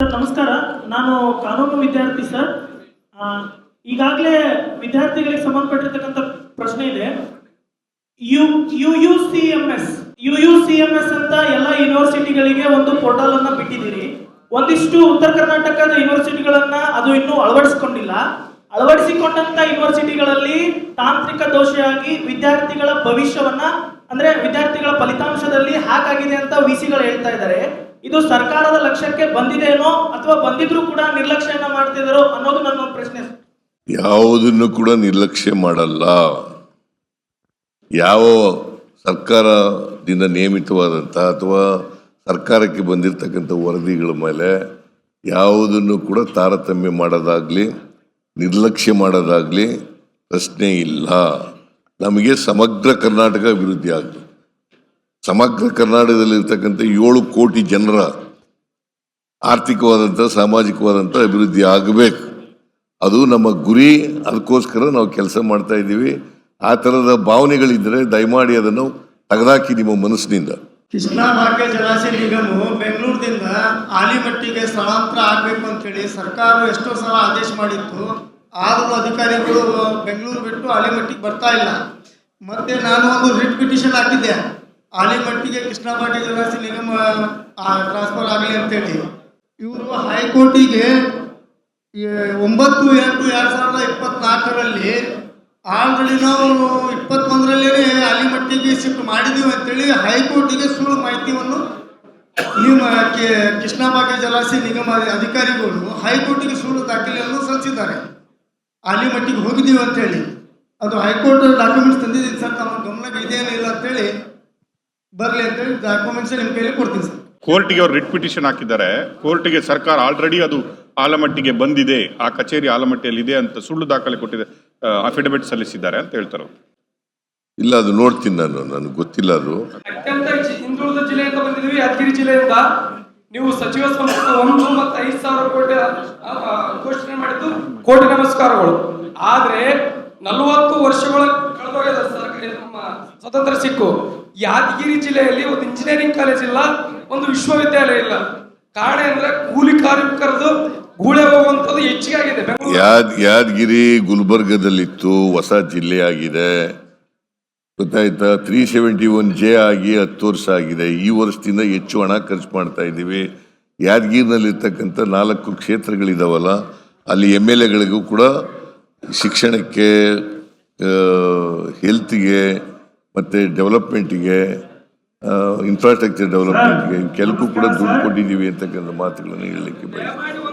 Sir ನಮಸ್ಕಾರ. ನಾನು ಕಾನೂನು ವಿದ್ಯಾರ್ಥಿ ಸರ್. ಈಗಾಗಲೇ ವಿದ್ಯಾರ್ಥಿಗಳಿಗೆ ಸಂಬಂಧಪಟ್ಟಿರ್ತಕ್ಕಂಥ ಪ್ರಶ್ನೆ ಇದೆ. UUCMS ಅಂತ ಎಲ್ಲ ಯೂನಿವರ್ಸಿಟಿಗಳಿಗೆ ಒಂದು ಪೋರ್ಟಲ್ ಅನ್ನ ಬಿಟ್ಟಿದ್ದೀರಿ. ಒಂದಿಷ್ಟು ಉತ್ತರ ಕರ್ನಾಟಕದ ಯೂನಿವರ್ಸಿಟಿಗಳನ್ನ ಅದು ಇನ್ನೂ ಅಳವಡಿಸಿಕೊಂಡಿಲ್ಲ. ಅಳವಡಿಸಿಕೊಂಡಂತ ಯೂನಿವರ್ಸಿಟಿಗಳಲ್ಲಿ ತಾಂತ್ರಿಕ ದೋಷವಾಗಿ ವಿದ್ಯಾರ್ಥಿಗಳ ಭವಿಷ್ಯವನ್ನ ಅಂದ್ರೆ ವಿದ್ಯಾರ್ಥಿಗಳ ಫಲಿತಾಂಶದಲ್ಲಿ ಹಾಗಾಗಿದೆ ಅಂತ ವಿಸಿಗಳು ಹೇಳ್ತಾ ಇದ್ದಾರೆ. ಇದು ಸರ್ಕಾರದ ಲಕ್ಷ್ಯಕ್ಕೆ ಬಂದಿದೆನೋ ಅಥವಾ ಬಂದಿದ್ರು ಕೂಡ ನಿರ್ಲಕ್ಷ್ಯನ ಮಾಡ್ತಿದಾರೋ ಅನ್ನೋದು ನನ್ನ ಪ್ರಶ್ನೆ. ಯಾವುದನ್ನು ಕೂಡ ನಿರ್ಲಕ್ಷ್ಯ ಮಾಡಲ್ಲ. ಯಾವ ಸರ್ಕಾರದಿಂದ ನೇಮಿತವಾದಂಥ ಅಥವಾ ಸರ್ಕಾರಕ್ಕೆ ಬಂದಿರತಕ್ಕಂಥ ವರದಿಗಳ ಮೇಲೆ ಯಾವುದನ್ನು ಕೂಡ ತಾರತಮ್ಯ ಮಾಡೋದಾಗ್ಲಿ ನಿರ್ಲಕ್ಷ್ಯ ಮಾಡೋದಾಗ್ಲಿ ಪ್ರಶ್ನೆ ಇಲ್ಲ. ನಮಗೆ ಸಮಗ್ರ ಕರ್ನಾಟಕ ಅಭಿವೃದ್ಧಿ ಆಗಲಿ. ಸಮಗ್ರ ಕರ್ನಾಟಕದಲ್ಲಿರ್ತಕ್ಕಂಥ 7 ಕೋಟಿ ಜನರ ಆರ್ಥಿಕವಾದಂಥ ಸಾಮಾಜಿಕವಾದಂಥ ಅಭಿವೃದ್ಧಿ ಆಗಬೇಕು. ಅದು ನಮ್ಮ ಗುರಿ. ಅದಕ್ಕೋಸ್ಕರ ನಾವು ಕೆಲಸ ಮಾಡ್ತಾ ಇದ್ದೀವಿ. ಆ ಥರದ ಭಾವನೆಗಳಿದ್ದರೆ ದಯಮಾಡಿ ಅದನ್ನು ತೆಗೆದಾಕಿ ನಿಮ್ಮ ಮನಸ್ಸಿನಿಂದ. ಕೃಷ್ಣಾ ಭಾಗ್ಯ ಜಲಾಶಯ ನಿಗಮವು ಬೆಂಗಳೂರಿನಿಂದ ಆಲಿಮಟ್ಟಿಗೆ ಸ್ಥಳಾಂತರ ಆಗಬೇಕು ಅಂತೇಳಿ ಸರ್ಕಾರ ಎಷ್ಟೋ ಸಲ ಆದೇಶ ಮಾಡಿತ್ತು. ಆದರೂ ಅಧಿಕಾರಿಗಳು ಬೆಂಗಳೂರು ಬಿಟ್ಟು ಆಲಿಮಟ್ಟಿಗೆ ಬರ್ತಾ ಇಲ್ಲ. ಮತ್ತೆ ನಾನು ಒಂದು ರಿಟ್ ಪಿಟಿಷನ್ ಹಾಕಿದ್ದೆ, ಆಲಿಮಟ್ಟಿಗೆ ಕೃಷ್ಣಾ ಭಾಗ್ಯ ಜಲಾಶಯ ನಿಗಮ ಟ್ರಾನ್ಸ್ಫರ್ ಆಗಲಿ ಅಂತೇಳಿ. ಇವರು ಹೈಕೋರ್ಟಿಗೆ 9/8/2024 ಆಲ್ರೆಡಿ ನಾವು 21ರಲ್ಲೇ ಆಲಿಮಟ್ಟಿಗೆ ಶಿಫ್ಟ್ ಮಾಡಿದ್ದೀವಿ ಅಂತೇಳಿ ಹೈಕೋರ್ಟಿಗೆ ಸುಳ್ಳು ಮಾಹಿತಿಯನ್ನು ನಿಮ್ಮ ಕೃಷ್ಣಾ ಭಾಗ್ಯ ಜಲಾಶಯ ನಿಗಮ ಅಧಿಕಾರಿಗಳು ಹೈಕೋರ್ಟಿಗೆ ಸುಳ್ಳು ದಾಖಲೆಯನ್ನು ಸಲ್ಲಿಸಿದ್ದಾರೆ. ಆಲಿಮಟ್ಟಿಗೆ ಹೋಗಿದ್ದೀವಿ ಅಂತೇಳಿ ಅದು ಹೈಕೋರ್ಟ್ ಡಾಕ್ಯುಮೆಂಟ್ಸ್ ತಂದಿದ್ದೀನಿ ಸರ್, ನಮ್ಮ ಗಮನಕ್ಕೆ ಇದೇನಿಲ್ಲ ಅಂತೇಳಿ ಬರಲಿ ಅಂತೇಳಿ ಡಾಕ್ಯುಮೆಂಟ್ಸ್ ನಿಮ್ಮ ಕೈಲಿ ಕೊಡ್ತೀನಿ ಸರ್. ಕೋರ್ಟಿಗೆ ಅವ್ರು ರಿಟ್ ಪಿಟಿಷನ್ ಹಾಕಿದ್ದಾರೆ. ಕೋರ್ಟಿಗೆ ಸರ್ಕಾರ ಆಲ್ರೆಡಿ ಅದು ಆಲಮಟ್ಟಿಗೆ ಬಂದಿದೆ, ಆ ಕಚೇರಿ ಆಲಮಟ್ಟಿಯಲ್ಲಿ ಇದೆ ಅಂತ ಸುಳ್ಳು ದಾಖಲೆ ಕೊಟ್ಟಿದೆ, ಅಫಿಡವಿಟ್ ಸಲ್ಲಿಸಿದ್ದಾರೆ ಅಂತ ಹೇಳ್ತಾರೆ. ಇಲ್ಲ, ಅದು ನೋಡ್ತೀನಿ ನಾನು, ನನಗೆ ಗೊತ್ತಿಲ್ಲ. ಅದು ಅತ್ಯಂತ ಹಿಂದುಳಿದ ಜಿಲ್ಲೆಯಿಂದ ಬಂದಿದ್ವಿ, ಯಾದಗಿರಿ ಜಿಲ್ಲೆಯಿಂದ. ನೀವು ಸಚಿವ ಸಂಪುಟ 1 ಮತ್ತು 5,000 ಕೋಟಿ ಘೋಷಣೆ ಮಾಡಿದ್ದು ಕೋಟಿ ನಮಸ್ಕಾರಗಳು. ಆದ್ರೆ 40 ವರ್ಷಗಳ ಕಳೆದೋಗಿದೆ ನಮ್ಮ ಸ್ವತಂತ್ರ ಸಿಕ್ಕು. ಯಾದಗಿರಿ ಜಿಲ್ಲೆಯಲ್ಲಿ ಒಂದು ಇಂಜಿನಿಯರಿಂಗ್ ಕಾಲೇಜ್ ಇಲ್ಲ, ಒಂದು ವಿಶ್ವವಿದ್ಯಾಲಯ ಇಲ್ಲ. ಕಾರಣ ಅಂದ್ರೆ ಕೂಲಿ ಕಾರ್ಮಿಕರದು ಗೂಳೆ ಹೋಗುವಂಥದ್ದು ಹೆಚ್ಚಿಗೆ ಆಗಿದೆ. ಯಾದಗಿರಿ ಗುಲ್ಬರ್ಗದಲ್ಲಿತ್ತು, ಹೊಸ ಜಿಲ್ಲೆ ಆಗಿದೆ, ಗೊತ್ತಾಯ್ತಾ. 371J ಆಗಿ 10 ವರ್ಷ ಆಗಿದೆ. ಈ ವರ್ಷದಿಂದ ಹೆಚ್ಚು ಹಣ ಖರ್ಚು ಮಾಡ್ತಾ ಇದ್ದೀವಿ. ಯಾದಗಿರಿನಲ್ಲಿರ್ತಕ್ಕಂಥ 4 ಕ್ಷೇತ್ರಗಳಿದಾವಲ್ಲ, ಅಲ್ಲಿ MLAಗಳಿಗೂ ಕೂಡ ಶಿಕ್ಷಣಕ್ಕೆ, ಹೆಲ್ತ್ಗೆ ಮತ್ತು ಡೆವಲಪ್ಮೆಂಟಿಗೆ, ಇನ್ಫ್ರಾಸ್ಟ್ರಕ್ಚರ್ ಡೆವಲಪ್ಮೆಂಟ್ಗೆ ಕೆಲವು ಕೂಡ ದುಡ್ಡು ಕೊಟ್ಟಿದ್ದೀವಿ ಅಂತಕ್ಕಂಥ ಮಾತುಗಳನ್ನು ಹೇಳಲಿಕ್ಕೆ ಬಯಸ್ತೀನಿ.